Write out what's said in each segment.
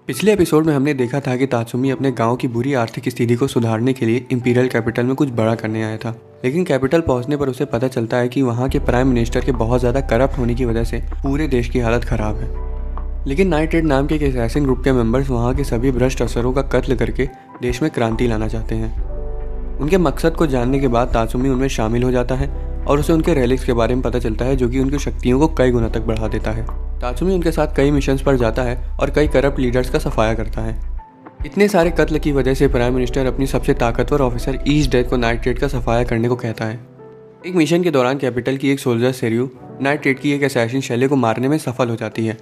पिछले एपिसोड में हमने देखा था कि तात्सुमी अपने गांव की बुरी आर्थिक स्थिति को सुधारने के लिए इंपीरियल कैपिटल में कुछ बड़ा करने आया था। लेकिन कैपिटल पहुंचने पर उसे पता चलता है कि वहां के प्राइम मिनिस्टर के बहुत ज़्यादा करप्ट होने की वजह से पूरे देश की हालत ख़राब है। लेकिन नाइट रेड नाम के एक असैसिन ग्रुप के मेंबर्स वहाँ के सभी भ्रष्ट अफसरों का कत्ल करके देश में क्रांति लाना चाहते हैं। उनके मकसद को जानने के बाद तात्सुमी उनमें शामिल हो जाता है और उसे उनके रेलिक्स के बारे में पता चलता है, जो कि उनकी शक्तियों को कई गुना तक बढ़ा देता है। तात्सुमी उनके साथ कई मिशंस पर जाता है और कई करप्ट लीडर्स का सफाया करता है। इतने सारे कत्ल की वजह से प्राइम मिनिस्टर अपनी सबसे ताकतवर ऑफिसर ईस्ट डेथ को नाइट रेड का सफाया करने को कहता है। एक मिशन के दौरान कैपिटल की एक सोल्जर सेरियो नाइट रेड की एक असैसिन शैले को मारने में सफल हो जाती है।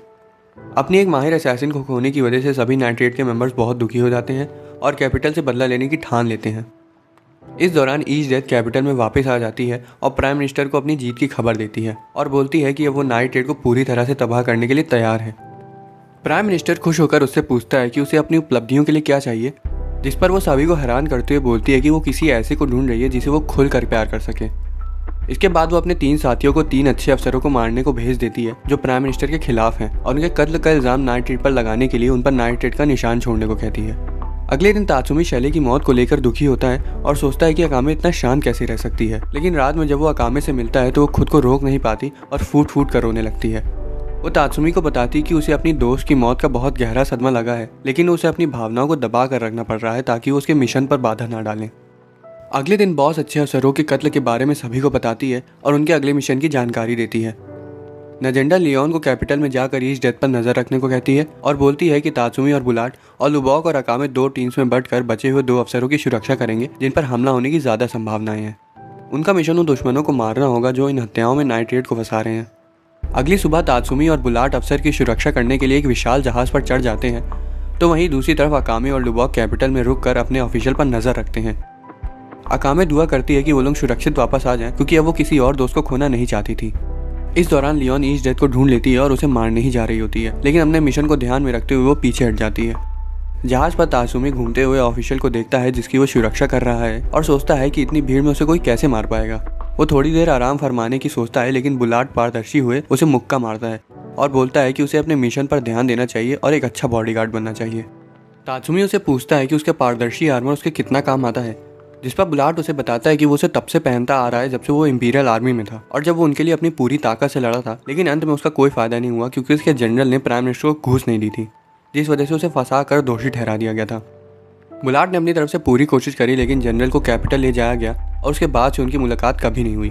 अपनी एक माहिर असैसिन को खोने की वजह से सभी नाइट रेड के मेंबर्स बहुत दुखी हो जाते हैं और कैपिटल से बदला लेने की ठान लेते हैं। इस दौरान ईस्ट डेथ कैपिटल में वापस आ जाती है और प्राइम मिनिस्टर को अपनी जीत की खबर देती है और बोलती है कि अब वो नाइट रेड को पूरी तरह से तबाह करने के लिए तैयार है। प्राइम मिनिस्टर खुश होकर उससे पूछता है कि उसे अपनी उपलब्धियों के लिए क्या चाहिए, जिस पर वो सभी को हैरान करते हुए बोलती है कि वो किसी ऐसे को ढूंढ रही है जिसे वो खुलकर प्यार कर सके। इसके बाद वो अपने 3 साथियों को 3 अच्छे अफसरों को मारने को भेज देती है जो प्राइम मिनिस्टर के खिलाफ हैं, और उनके कत्ल का इल्जाम नाइट रेड पर लगाने के लिए उन पर नाइट रेड का निशान छोड़ने को कहती है। अगले दिन तात्सुमी शैले की मौत को लेकर दुखी होता है और सोचता है कि अकामे इतना शांत कैसे रह सकती है। लेकिन रात में जब वो अकामे से मिलता है तो वो खुद को रोक नहीं पाती और फूट फूट कर रोने लगती है। वो तात्सुमी को बताती कि उसे अपनी दोस्त की मौत का बहुत गहरा सदमा लगा है, लेकिन उसे अपनी भावनाओं को दबा कर रखना पड़ रहा है ताकि वो उसके मिशन पर बाधा न डालें। अगले दिन बॉस अच्छे अफसरों के कत्ल के बारे में सभी को बताती है और उनके अगले मिशन की जानकारी देती है। नजेंडा लियोन को कैपिटल में जाकर ईस्ट डेथ पर नजर रखने को कहती है और बोलती है कि तात्सुमी और बुलाट और लुबॉक और अकामे 2 टीम्स में बंटकर बचे हुए 2 अफसरों की सुरक्षा करेंगे जिन पर हमला होने की ज्यादा संभावनाएं हैं। उनका मिशन उन दुश्मनों को मारना होगा जो इन हत्याओं में नाइट रेड को फंसा रहे हैं। अगली सुबह तात्सुमी और बुलाट अफसर की सुरक्षा करने के लिए एक विशाल जहाज पर चढ़ जाते हैं, तो वहीं दूसरी तरफ अकामे और लुबॉक कैपिटल में रुक कर अपने ऑफिशियल पर नजर रखते हैं। अकामे दुआ करती है कि वो लोग सुरक्षित वापस आ जाएं, क्योंकि अब वो किसी और दोस्त को खोना नहीं चाहती थी। इस दौरान लियोन ईस्ट डेथ को ढूंढ लेती है और उसे मारने ही जा रही होती है, लेकिन अपने मिशन को ध्यान में रखते हुए वो पीछे हट जाती है। जहाज पर तात्सुमी घूमते हुए ऑफिशियल को देखता है जिसकी वो सुरक्षा कर रहा है और सोचता है कि इतनी भीड़ में उसे कोई कैसे मार पाएगा। वो थोड़ी देर आराम फरमाने की सोचता है, लेकिन बुलाट पारदर्शी हुए उसे मुक्का मारता है और बोलता है कि उसे अपने मिशन पर ध्यान देना चाहिए और एक अच्छा बॉडीगार्ड बनना चाहिए। तात्सुमी उसे पूछता है कि उसके पारदर्शी आर्मर उसके कितना काम आता है, जिस पर बुलाट उसे बताता है कि वो उसे तब से पहनता आ रहा है जब से वो इंपीरियल आर्मी में था और जब वो उनके लिए अपनी पूरी ताकत से लड़ा था, लेकिन अंत में उसका कोई फायदा नहीं हुआ क्योंकि उसके जनरल ने प्राइम मिनिस्टर को घूस नहीं दी थी, जिस वजह से उसे फंसा कर दोषी ठहरा दिया गया था। बुलाट ने अपनी तरफ से पूरी कोशिश करी, लेकिन जनरल को कैपिटल ले जाया गया और उसके बाद से उनकी मुलाकात कभी नहीं हुई।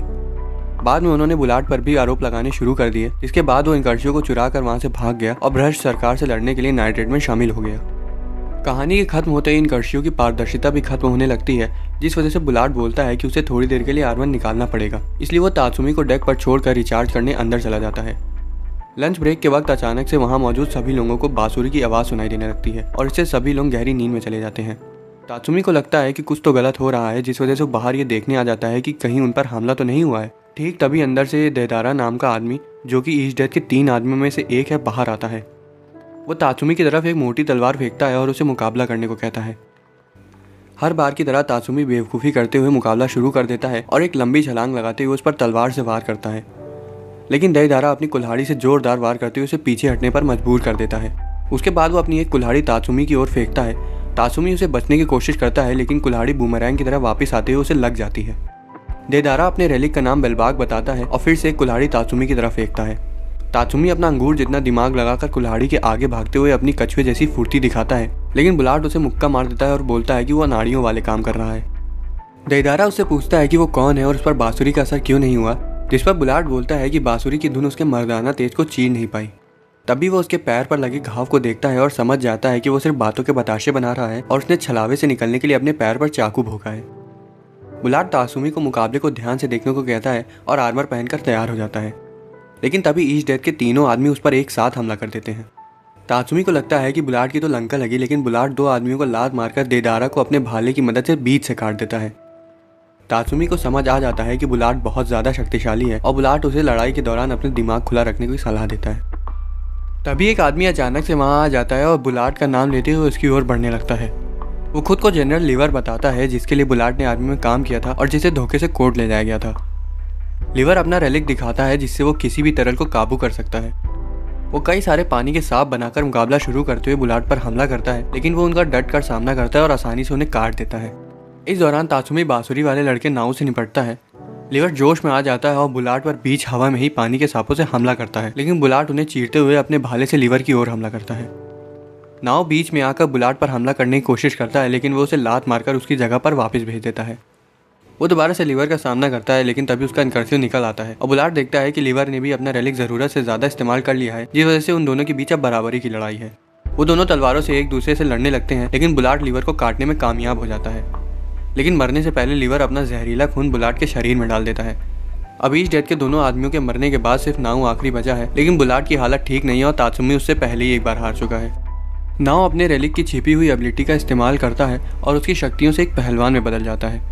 बाद में उन्होंने बुलाट पर भी आरोप लगाने शुरू कर दिए, जिसके बाद वो इनकर्शियों को चुरा कर वहाँ से भाग गया और भ्रष्ट सरकार से लड़ने के लिए नाइट रेड में शामिल हो गया। कहानी के खत्म होते ही इनकर्शियों की पारदर्शिता भी खत्म होने लगती है, जिस वजह से बुलाट बोलता है कि उसे थोड़ी देर के लिए आर्मर निकालना पड़ेगा, इसलिए वो तात्सुमी को डेक पर छोड़कर रिचार्ज करने अंदर चला जाता है। लंच ब्रेक के वक्त अचानक से वहाँ मौजूद सभी लोगों को बांसुरी की आवाज़ सुनाई देने लगती है और इससे सभी लोग गहरी नींद में चले जाते हैं। तात्सुमी को लगता है कि कुछ तो गलत हो रहा है, जिस वजह से वो बाहर ये देखने आ जाता है कि कहीं उन पर हमला तो नहीं हुआ है। ठीक तभी अंदर से देदारा नाम का आदमी, जो कि ईस्ट डेथ के 3 आदमियों में से एक है, बाहर आता है। वो तात्सुमी की तरफ एक मोटी तलवार फेंकता है और उसे मुकाबला करने को कहता है। हर बार की तरह तात्सुमी बेवकूफ़ी करते हुए मुकाबला शुरू कर देता है और एक लंबी छलांग लगाते हुए उस पर तलवार से वार करता है, लेकिन देदारा अपनी कुल्हाड़ी से जोरदार वार करते हुए उसे पीछे हटने पर मजबूर कर देता है। उसके बाद वो अपनी एक कुल्हाड़ी तात्सुमी की ओर फेंकता है। तात्सुमी उसे बचने की कोशिश करता है, लेकिन कुल्हाड़ी बूमरैंग की तरह वापस आते हुए उसे लग जाती है। देदारा अपने रेलिक का नाम बेलबाग बताता है और फिर से एक कुल्हाड़ी तात्सुमी की तरफ फेंकता है। तात्सुमी अपना अंगूर जितना दिमाग लगाकर कुल्हाड़ी के आगे भागते हुए अपनी कछुए जैसी फुर्ती दिखाता है, लेकिन बुलाट उसे मुक्का मार देता है और बोलता है कि वो नाड़ियों वाले काम कर रहा है। देदारा उससे पूछता है कि वो कौन है और उस पर बांसुरी का असर क्यों नहीं हुआ, जिस पर बुलाट बोलता है कि बांसुरी की धुन उसके मर्दाना तेज को चीर नहीं पाई। तभी वो उसके पैर पर लगे घाव को देखता है और समझ जाता है कि वो सिर्फ बातों के बताशे बना रहा है और उसने छलावे से निकलने के लिए अपने पैर पर चाकू भोंका है। बुलाट तात्सुमी को मुकाबले को ध्यान से देखने को कहता है और आर्मर पहनकर तैयार हो जाता है, लेकिन तभी ईस्ट डेथ के 3 आदमी उस पर एक साथ हमला कर देते हैं। तात्सुमी को लगता है कि बुलाट की तो लंका लगी, लेकिन बुलाट 2 आदमियों को लात मारकर देदारा को अपने भाले की मदद से बीच से काट देता है। तात्सुमी को समझ आ जाता है कि बुलाट बहुत ज़्यादा शक्तिशाली है और बुलाट उसे लड़ाई के दौरान अपने दिमाग खुला रखने की सलाह देता है। तभी एक आदमी अचानक से वहाँ आ जाता है और बुलाट का नाम लेते हुए उसकी ओर बढ़ने लगता है। वो खुद को जनरल लिवर बताता है, जिसके लिए बुलाट ने आर्मी में काम किया था और जिसे धोखे से कोर्ट ले जाया गया था। लिवर अपना रेलिक दिखाता है जिससे वो किसी भी तरल को काबू कर सकता है। वो कई सारे पानी के सांप बनाकर मुकाबला शुरू करते हुए बुलाट पर हमला करता है, लेकिन वो उनका डट कर सामना करता है और आसानी से उन्हें काट देता है। इस दौरान तात्सुमी बांसुरी वाले लड़के नाव से निपटता है। लिवर जोश में आ जाता है और बुलाट पर बीच हवा में ही पानी के सांपों से हमला करता है, लेकिन बुलाट उन्हें चीरते हुए अपने भाले से लिवर की ओर हमला करता है। नाव बीच में आकर बुलाट पर हमला करने की कोशिश करता है, लेकिन वो उसे लात मारकर उसकी जगह पर वापस भेज देता है। वो दोबारा से लिवर का सामना करता है, लेकिन तभी उसका इनकर्सिव निकल आता है और बुलाट देखता है कि लिवर ने भी अपना रेलिक ज़रूरत से ज़्यादा इस्तेमाल कर लिया है, जिस वजह से उन दोनों के बीच अब बराबरी की लड़ाई है। वो दोनों तलवारों से एक दूसरे से लड़ने लगते हैं, लेकिन बुलाट लिवर को काटने में कामयाब हो जाता है। लेकिन मरने से पहले लिवर अपना जहरीला खून बुलाट के शरीर में डाल देता है। अब ईश डेथ के दोनों आदमियों के मरने के बाद सिर्फ नाउ आखिरी बचा है, लेकिन बुलाट की हालत ठीक नहीं है और तात्सुमी उससे पहले ही एक बार हार चुका है। नाउ अपने रेलिक की छिपी हुई एबिलिटी का इस्तेमाल करता है और उसकी शक्तियों से एक पहलवान में बदल जाता है।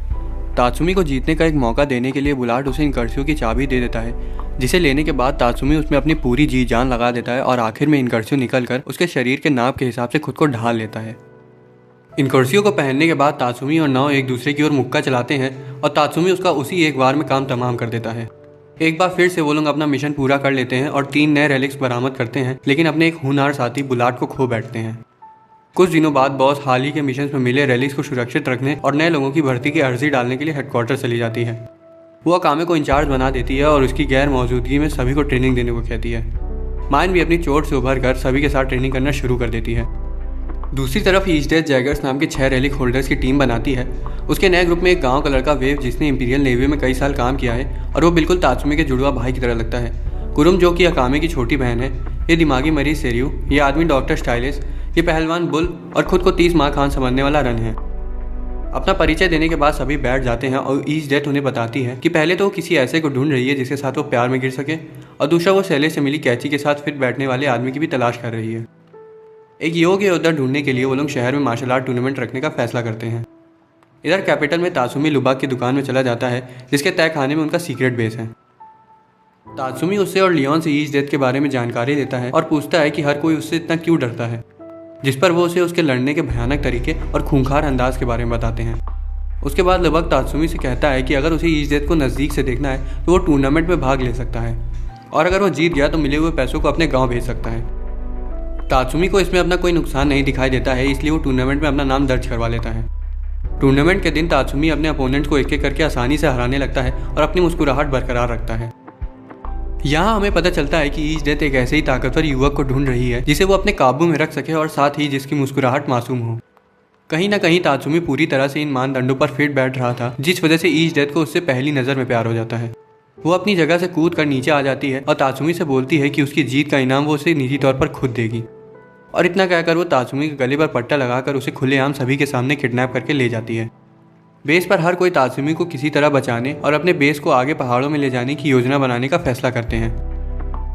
तात्सुमी को जीतने का एक मौका देने के लिए बुलाट उसे इनकर्सियों की चाबी दे देता है, जिसे लेने के बाद तात्सुमी उसमें अपनी पूरी जी जान लगा देता है और आखिर में इनकर्सियो निकलकर उसके शरीर के नाप के हिसाब से खुद को ढाल लेता है। इनकर्सियो को पहनने के बाद तात्सुमी और नाव एक दूसरे की ओर मुक्का चलाते हैं और तात्सुमी उसका उसी एक बार में काम तमाम कर देता है। एक बार फिर से वो लोग अपना मिशन पूरा कर लेते हैं और 3 नए रेलिक्स बरामद करते हैं, लेकिन अपने एक होनहार साथी बुलाट को खो बैठते हैं। कुछ दिनों बाद बॉस हाल ही के मिशन में मिले रेलिक्स को सुरक्षित रखने और नए लोगों की भर्ती की अर्जी डालने के लिए हेडक्वार्टर चली जाती है। वो अकामे को इंचार्ज बना देती है और उसकी गैर मौजूदगी में सभी को ट्रेनिंग देने को कहती है। माइन भी अपनी चोट से उभर कर सभी के साथ ट्रेनिंग करना शुरू कर देती है। दूसरी तरफ ईश डेथ जैगर्स नाम के 6 रेलिक होल्डर्स की टीम बनाती है। उसके नए ग्रुप में एक गाँव का लड़का वेव, जिसने इंपीरियल नेवी में कई साल काम किया है और वो बिल्कुल तात्सुमी के जुड़वा भाई की तरह लगता है। कुरुम, जो कि अकामे की छोटी बहन है, ये दिमागी मरीज सेरियो, ये आदमी डॉक्टर स्टाइलिस, ये पहलवान बुल और खुद को 30 माह खान समझने वाला रन है। अपना परिचय देने के बाद सभी बैठ जाते हैं और ईश डेथ उन्हें बताती है कि पहले तो वो किसी ऐसे को ढूंढ रही है जिसके साथ वो प्यार में गिर सके, और दूसरा वो शैले से मिली कैची के साथ फिट बैठने वाले आदमी की भी तलाश कर रही है। एक योग्य योद्धा ढूंढने के लिए वो लोग शहर में मार्शल आर्ट टूर्नामेंट रखने का फैसला करते हैं। इधर कैपिटल में तात्सुमी लुबाक की दुकान में चला जाता है, जिसके तय खाने में उनका सीक्रेट बेस है। तात्सुमी उससे और लियोन से ईश डेथ के बारे में जानकारी लेता है और पूछता है कि हर कोई उससे इतना क्यों डरता है, जिस पर वो उसे उसके लड़ने के भयानक तरीके और खूंखार अंदाज के बारे में बताते हैं। उसके बाद लुबाक तात्सुमी से कहता है कि अगर उसे ईश डेथ को नज़दीक से देखना है तो वो टूर्नामेंट में भाग ले सकता है, और अगर वो जीत गया तो मिले हुए पैसों को अपने गाँव भेज सकता है। तात्सुमी को इसमें अपना कोई नुकसान नहीं दिखाई देता है, इसलिए वो टूर्नामेंट में अपना नाम दर्ज करवा लेता है। टूर्नामेंट के दिन तात्सुमी अपने अपोनेंट को एक एक करके आसानी से हराने लगता है और अपनी मुस्कुराहट बरकरार रखता है। यहाँ हमें पता चलता है कि ईश डेथ एक ऐसे ही ताकतवर युवक को ढूंढ रही है जिसे वो अपने काबू में रख सके और साथ ही जिसकी मुस्कुराहट मासूम हो। कहीं ना कहीं तात्सुमी पूरी तरह से इन मानदंडों पर फिट बैठ रहा था, जिस वजह से ईश डेथ को उससे पहली नज़र में प्यार हो जाता है। वो अपनी जगह से कूद कर नीचे आ जाती है और तात्सुमी से बोलती है कि उसकी जीत का इनाम वो उसे निजी तौर पर खुद देगी, और इतना कहकर वो तात्सुमी के गले पर पट्टा लगाकर उसे खुलेआम सभी के सामने किडनैप करके ले जाती है। बेस पर हर कोई तात्सुमी को किसी तरह बचाने और अपने बेस को आगे पहाड़ों में ले जाने की योजना बनाने का फैसला करते हैं।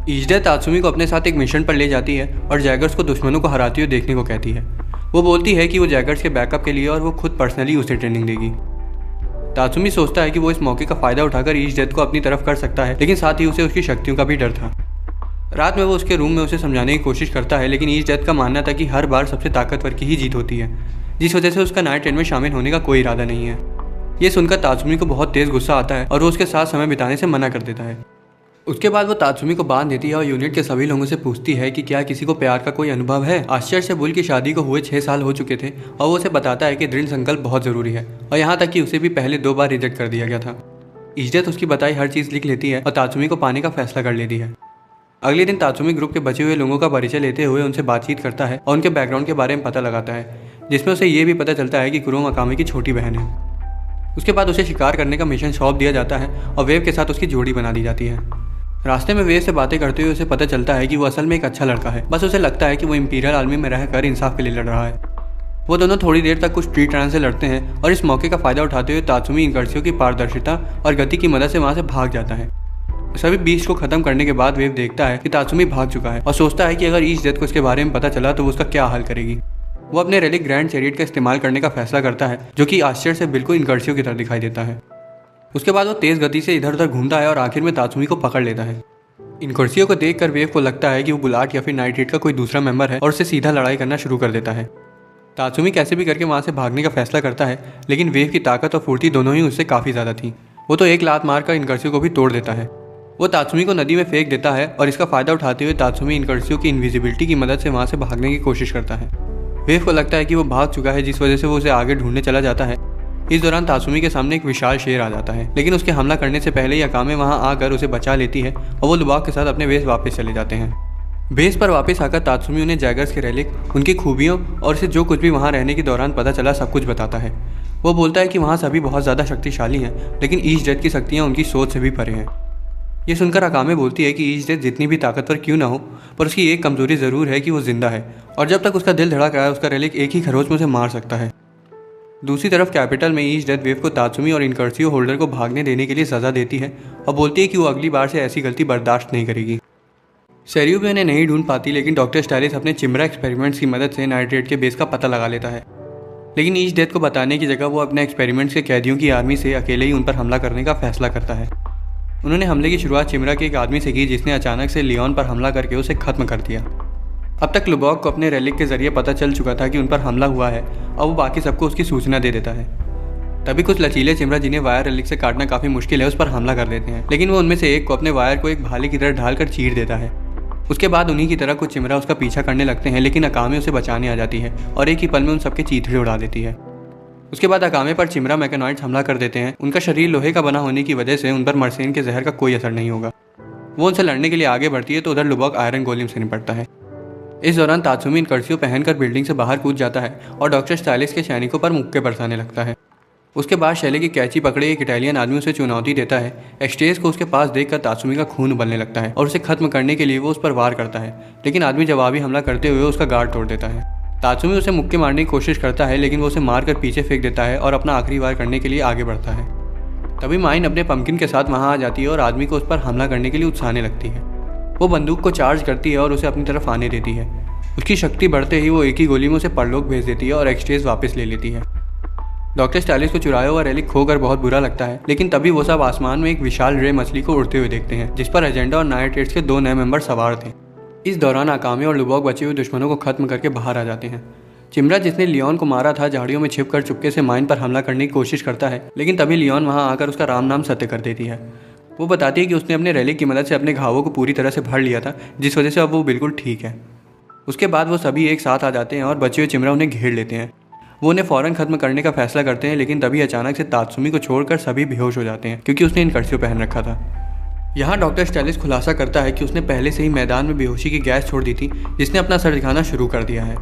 ईश डेथ तात्सुमी को अपने साथ एक मिशन पर ले जाती है और जैगर्स को दुश्मनों को हराते हुए देखने को कहती है। वो बोलती है कि वो जैगर्स के बैकअप के लिए और वो खुद पर्सनली उसे ट्रेनिंग देगी। तात्सुमी सोचता है कि वो इस मौके का फ़ायदा उठाकर ईश डेथ को अपनी तरफ कर सकता है, लेकिन साथ ही उसे उसकी शक्तियों का भी डर था। रात में वो उसके रूम में उसे समझाने की कोशिश करता है, लेकिन ईश डेथ का मानना था कि हर बार सबसे ताकतवर की ही जीत होती है, जिस वजह से उसका नाइट ट्रेन में शामिल होने का कोई इरादा नहीं है। ये सुनकर तात्सुमी को बहुत तेज़ गुस्सा आता है और वो उसके साथ समय बिताने से मना कर देता है। उसके बाद वो तात्सुमी को बांध देती है और यूनिट के सभी लोगों से पूछती है कि क्या किसी को प्यार का कोई अनुभव है। आश्चर्य से बुल की शादी को हुए 6 साल हो चुके थे और वो उसे बताता है कि दृढ़ संकल्प बहुत ज़रूरी है, और यहाँ तक कि उसे भी पहले 2 बार रिजेक्ट कर दिया गया था। ईश डेथ उसकी बताई हर चीज़ लिख लेती है और तात्सुमी को पाने का फैसला कर लेती है। अगले दिन तात्सुमी ग्रुप के बचे हुए लोगों का परिचय लेते हुए उनसे बातचीत करता है और उनके बैकग्राउंड के बारे में पता लगाता है, जिसमें उसे ये भी पता चलता है कि कुरुम अकामे की छोटी बहन है। उसके बाद उसे शिकार करने का मिशन सौंप दिया जाता है और वेव के साथ उसकी जोड़ी बना दी जाती है। रास्ते में वेव से बातें करते हुए उसे पता चलता है कि वो असल में एक अच्छा लड़का है, बस उसे लगता है कि वो इंपीरियल आर्मी में रहकर इंसाफ के लिए लड़ रहा है। वो दोनों थोड़ी देर तक कुछ ट्री ट्रांस से लड़ते हैं और इस मौके का फ़ायदा उठाते हुए तात्सुमी इनकर्सियों की पारदर्शिता और गति की मदद से वहाँ से भाग जाता है। सभी बीच को खत्म करने के बाद वेव देखता है कि तात्सुमी भाग चुका है और सोचता है कि अगर ईश डेथ को इसके बारे में पता चला तो वो उसका क्या हाल करेगी। वो अपने रेलिक ग्रैंड चैरियट का इस्तेमाल करने का फैसला करता है, जो कि आश्चर्य से बिल्कुल इनकर्सियों की तरह दिखाई देता है। उसके बाद वो तेज़ गति से इधर उधर घूमता है और आखिर में तात्सुमी को पकड़ लेता है। इनकर्सियों को देखकर वेव को लगता है कि वो बुलाट या फिर नाइट रेड का कोई दूसरा मेंबर है और उससे सीधा लड़ाई करना शुरू कर देता है। तात्सुमी कैसे भी करके वहाँ से भागने का फैसला करता है, लेकिन वेव की ताकत और फुर्ती दोनों ही उससे काफ़ी ज़्यादा थी। वो तो एक लात मारकर इनकर्सियों को भी तोड़ देता है। वो तात्सुमी को नदी में फेंक देता है और इसका फायदा उठाते हुए तात्सुमी इनकर्सियो की इनविजिबिलिटी की मदद से वहाँ से भागने की कोशिश करता है। वेव को लगता है कि वो भाग चुका है, जिस वजह से वो उसे आगे ढूंढने चला जाता है। इस दौरान तात्सुमी के सामने एक विशाल शेर आ जाता है, लेकिन उसके हमला करने से पहले ही अकामे वहाँ आकर उसे बचा लेती है और वो लुबाक के साथ अपने बेस वापस चले जाते हैं। बेस पर वापस आकर तात्सुमी उन्हें जैगर्स के रेलिक, उनकी खूबियों और उसे जो कुछ भी वहाँ रहने के दौरान पता चला सब कुछ बताता है। वो बोलता है कि वहाँ सभी बहुत ज़्यादा शक्तिशाली हैं, लेकिन ईस्ट डेथ की शक्तियाँ उनकी सोच से भी परे हैं। ये सुनकर अकामे बोलती है कि ईस्ट डेथ जितनी भी ताकतवर क्यों ना हो, पर उसकी एक कमजोरी ज़रूर है कि वो जिंदा है और जब तक उसका दिल धड़क रहा है उसका रेलिक एक ही खरोच में उसे मार सकता है। दूसरी तरफ कैपिटल में ईस्ट डेथ वेव को तात्सुमी और इनकर्सियो होल्डर को भागने देने के लिए सज़ा देती है और बोलती है कि वो अगली बार से ऐसी गलती बर्दाश्त नहीं करेगी। सेरियो भी उन्हें नहीं ढूंढ पाती, लेकिन डॉक्टर स्टाइलिस अपने चिमरा एक्सपेरिमेंट्स की मदद से नाइट्रेट के बेस का पता लगा लेता है। लेकिन ईस्ट डेथ को बताने की जगह वो अपने एक्सपेरिमेंट्स के कैदियों की आर्मी से अकेले ही उन पर हमला करने का फैसला करता है। उन्होंने हमले की शुरुआत चिमरा के एक आदमी से की, जिसने अचानक से लियोन पर हमला करके उसे खत्म कर दिया। अब तक लुबॉक को अपने रेलिक के जरिए पता चल चुका था कि उन पर हमला हुआ है और वो बाकी सबको उसकी सूचना दे देता है। तभी कुछ लचीले चिमरा, जिन्हें वायर रेलिक से काटना काफ़ी मुश्किल है, उस पर हमला कर देते हैं, लेकिन वो उनमें से एक को अपने वायर को एक भाले की तरह ढालकर चीर देता है। उसके बाद उन्हीं की तरह कुछ चिमरा उसका पीछा करने लगते हैं, लेकिन अकामे उसे बचाने आ जाती है और एक ही पल में उन सबके चीथड़े उड़ा देती है। उसके बाद अकामे पर चिमरा मैकेनॉइड्स हमला कर देते हैं। उनका शरीर लोहे का बना होने की वजह से उन पर मर्सेन के जहर का कोई असर नहीं होगा। वो उनसे लड़ने के लिए आगे बढ़ती है तो उधर लुबॉक आयरन गोलेम से निपटता है। इस दौरान तात्सुमी इनकर्सियो पहनकर बिल्डिंग से बाहर कूद जाता है और डॉक्टर स्टाइलिस के सैनिकों पर मुक्के बरसाने लगता है। उसके बाद शैले की कैची पकड़े एक इटालियन आदमी उसे चुनौती देता है। एक्सटेज को उसके पास देखकर तात्सुमी का खून उबलने लगता है और उसे खत्म करने के लिए वो उस पर वार करता है, लेकिन आदमी जवाबी हमला करते हुए उसका गार्ड तोड़ देता है। तात्सुमी उसे मुक्के मारने की कोशिश करता है, लेकिन वो उसे मारकर पीछे फेंक देता है और अपना आखिरी वार करने के लिए आगे बढ़ता है। तभी माइन अपने पंपकिन के साथ वहाँ आ जाती है और आदमी को उस पर हमला करने के लिए उकसाने लगती है। वो बंदूक को चार्ज करती है और उसे अपनी तरफ आने देती है। उसकी शक्ति बढ़ते ही वो एक ही गोली में उसे परलोक भेज देती है और एक्सटेज वापस ले लेती है। डॉक्टर स्टाइलिस को चुराया हुआ रेलिक खोकर बहुत बुरा लगता है, लेकिन तभी वो सब आसमान में एक विशाल रे मछली को उड़ते हुए देखते हैं, जिस पर एजेंडा और नाइट्रेट्स के 2 नए मेंबर सवार थे। इस दौरान अकामे और लुबॉक बचे हुए दुश्मनों को खत्म करके बाहर आ जाते हैं। चिमरा, जिसने लियोन को मारा था, झाड़ियों में छिपकर चुपके से माइन पर हमला करने की कोशिश करता है, लेकिन तभी लियोन वहां आकर उसका राम नाम सत्य कर देती है। वो बताती है कि उसने अपने रेलिक की मदद से अपने घावों को पूरी तरह से भर लिया था, जिस वजह से अब वो बिल्कुल ठीक है। उसके बाद वो सभी एक साथ आ जाते हैं और बचे हुए चिमरा उन्हें घेर लेते हैं। वो उन्हें फ़ौरन खत्म करने का फैसला करते हैं, लेकिन तभी अचानक से तात्सुमी को छोड़कर सभी बेहोश हो जाते हैं, क्योंकि उसने इनकर्सियो पहन रखा था। यहाँ डॉक्टर स्टाइलिस खुलासा करता है कि उसने पहले से ही मैदान में बेहोशी की गैस छोड़ दी थी, जिसने अपना सर दिखाना शुरू कर दिया है।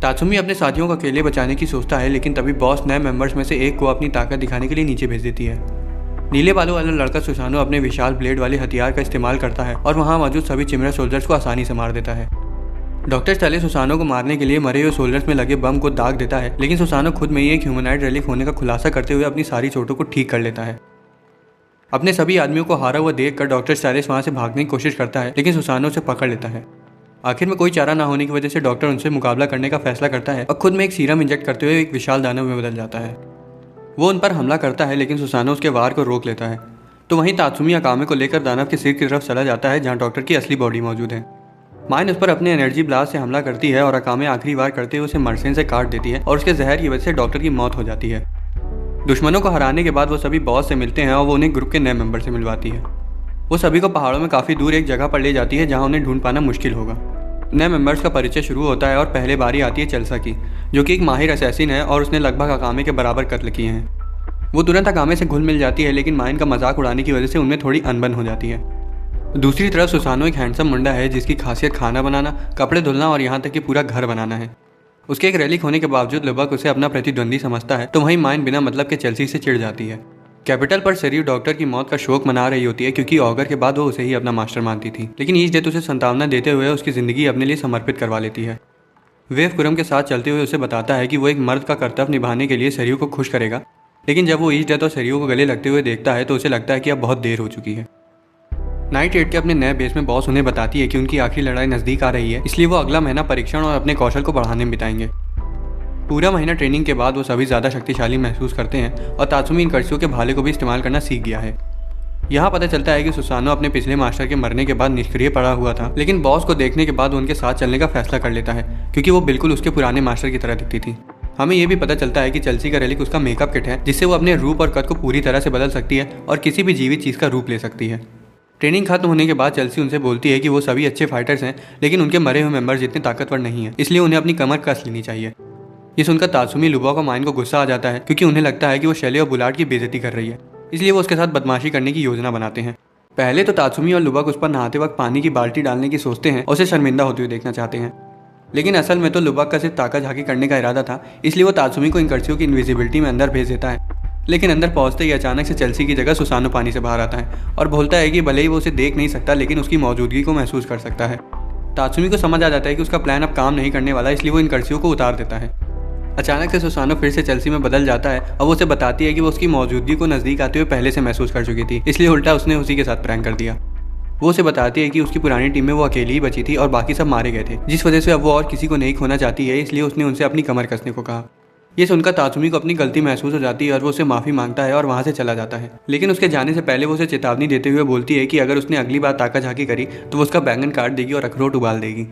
तात्सुमी अपने साथियों को अकेले बचाने की सोचता है, लेकिन तभी बॉस नए मेंबर्स में से एक को अपनी ताकत दिखाने के लिए नीचे भेज देती है। नीले बालों वाला लड़का सुसानो अपने विशाल ब्लेड वाले हथियार का इस्तेमाल करता है और वहाँ मौजूद सभी चिमरा सोल्जर्स को आसानी से मार देता है। डॉक्टर स्टाइलिस सुसानो को मारने के लिए मरे हुए सोल्जर्स में लगे बम को दाग देता है, लेकिन सुसानो खुद में ही एक ह्यूमनाइड रेलिक होने का खुलासा करते हुए अपनी सारी चोटों को ठीक कर लेता है। अपने सभी आदमियों को हारा हुआ देखकर डॉक्टर स्टाइलिस वहाँ से भागने की कोशिश करता है, लेकिन सुसानो उसे पकड़ लेता है। आखिर में कोई चारा ना होने की वजह से डॉक्टर उनसे मुकाबला करने का फैसला करता है और खुद में एक सीरम इंजेक्ट करते हुए एक विशाल दानव में बदल जाता है। वो उन पर हमला करता है, लेकिन सुसानो उसके वार को रोक लेता है। तो वहीं तात्सुमी अकामे को लेकर दानव के सिर की तरफ चला जाता है, जहाँ डॉक्टर की असली बॉडी मौजूद है। माइन उस पर अपने एनर्जी ब्लास्ट से हमला करती है और अकामे आखिरी वार करते हुए उसे मर्सेन से काट देती है और उसके जहर की वजह से डॉक्टर की मौत हो जाती है। दुश्मनों को हराने के बाद वो सभी बॉस से मिलते हैं और वो उन्हें ग्रुप के नए मेंबर से मिलवाती है। वो सभी को पहाड़ों में काफ़ी दूर एक जगह पर ले जाती है, जहाँ उन्हें ढूंढ पाना मुश्किल होगा। नए मेंबर्स का परिचय शुरू होता है और पहले बारी आती है चेल्सा की, जो कि एक माहिर असैसिन है और उसने लगभग अकामे के बराबर कत्ल किए हैं। वो तुरंत अकामे से घुल मिल जाती है, लेकिन माइन का मजाक उड़ाने की वजह से उनमें थोड़ी अनबन हो जाती है। दूसरी तरफ सुसानो एक हैंडसम मुंडा है, जिसकी खासियत खाना बनाना, कपड़े धुलना और यहाँ तक कि पूरा घर बनाना है। उसके एक रेलिक होने के बावजूद लुबॉक उसे अपना प्रतिद्वंदी समझता है, तो वहीं माइन बिना मतलब के चेल्सी से चिढ़ जाती है। कैपिटल पर सेरियो डॉक्टर की मौत का शोक मना रही होती है, क्योंकि ऑगर के बाद वो उसे ही अपना मास्टर मानती थी, लेकिन ईस्ट डेथ उसे संतावना देते हुए उसकी ज़िंदगी अपने लिए समर्पित करवा लेती है। वेव कुरम के साथ चलते हुए उसे बताता है कि वो एक मर्द का कर्तव्य निभाने के लिए सेरियो को खुश करेगा, लेकिन जब वो ईस्ट डेथ और सेरियो को गले लगते हुए देखता है तो उसे लगता है कि अब बहुत देर हो चुकी है। नाइट 8 के अपने नए बेस में बॉस उन्हें बताती है कि उनकी आखिरी लड़ाई नज़दीक आ रही है, इसलिए वो अगला महीना परीक्षण और अपने कौशल को बढ़ाने में बिताएंगे। पूरा महीना ट्रेनिंग के बाद वो सभी ज़्यादा शक्तिशाली महसूस करते हैं और तात्सुमी इनकर्सियो के भाले को भी इस्तेमाल करना सीख गया है। यहाँ पता चलता है कि सुसानो अपने पिछले मास्टर के मरने के बाद निष्क्रिय पड़ा हुआ था, लेकिन बॉस को देखने के बाद वो उनके साथ चलने का फैसला कर लेता है, क्योंकि वो बिल्कुल उसके पुराने मास्टर की तरह दिखती थी। हमें यह भी पता चलता है कि चेल्सी का रेलिक उसका मेकअप किट है, जिससे वो अपने रूप और कद को पूरी तरह से बदल सकती है और किसी भी जीवित चीज़ का रूप ले सकती है। ट्रेनिंग खत्म होने के बाद चेल्सी उनसे बोलती है कि वो सभी अच्छे फाइटर्स हैं, लेकिन उनके मरे हुए मेंबर्स जितने ताकतवर नहीं है, इसलिए उन्हें अपनी कमर कस लेनी चाहिए। ये सुनकर तात्सुमी लुबा को माइन को गुस्सा आ जाता है, क्योंकि उन्हें लगता है कि वो शैली और बुलार्ड की बेइज्जती कर रही है, इसलिए वो उसके साथ बदमाशी करने की योजना बनाते हैं। पहले तो तात्सुमी और लुबा उस पर नहाते वक्त पानी की बाल्टी डालने की सोचते हैं और उसे शर्मिंदा होते हुए देखना चाहते हैं, लेकिन असल में तो लुबा का सिर्फ ताका झाकी करने का इरादा था, इसलिए वो तात्सुमी को इन कर्सियों की इनविजिबिलिटी में अंदर भेज देता है। लेकिन अंदर पहुंचते ही अचानक से चेल्सी की जगह सुसानो पानी से बाहर आता है और बोलता है कि भले ही वो उसे देख नहीं सकता, लेकिन उसकी मौजूदगी को महसूस कर सकता है। तात्सुमी को समझ आ जाता है कि उसका प्लान अब काम नहीं करने वाला, इसलिए वो इन कर्सियों को उतार देता है। अचानक से सुसानो फिर से चेल्सी में बदल जाता है और वो उसे बताती है कि वो उसकी मौजूदगी को नज़दीक आते हुए पहले से महसूस कर चुकी थी, इसलिए उल्टा उसने उसी के साथ प्रैंक कर दिया। वो उसे बताती है कि उसकी पुरानी टीम में वो अकेली ही बची थी और बाकी सब मारे गए थे, जिस वजह से अब वो और किसी को नहीं खोना चाहती है, इसलिए उसने उनसे अपनी कमर कसने को कहा। ये सुनकर तात्सुमी को अपनी गलती महसूस हो जाती है और वो उसे माफ़ी मांगता है और वहाँ से चला जाता है। लेकिन उसके जाने से पहले वो उसे चेतावनी देते हुए बोलती है कि अगर उसने अगली बार ताका झाकी करी तो वो उसका बैंगन काट देगी और अखरोट उबाल देगी।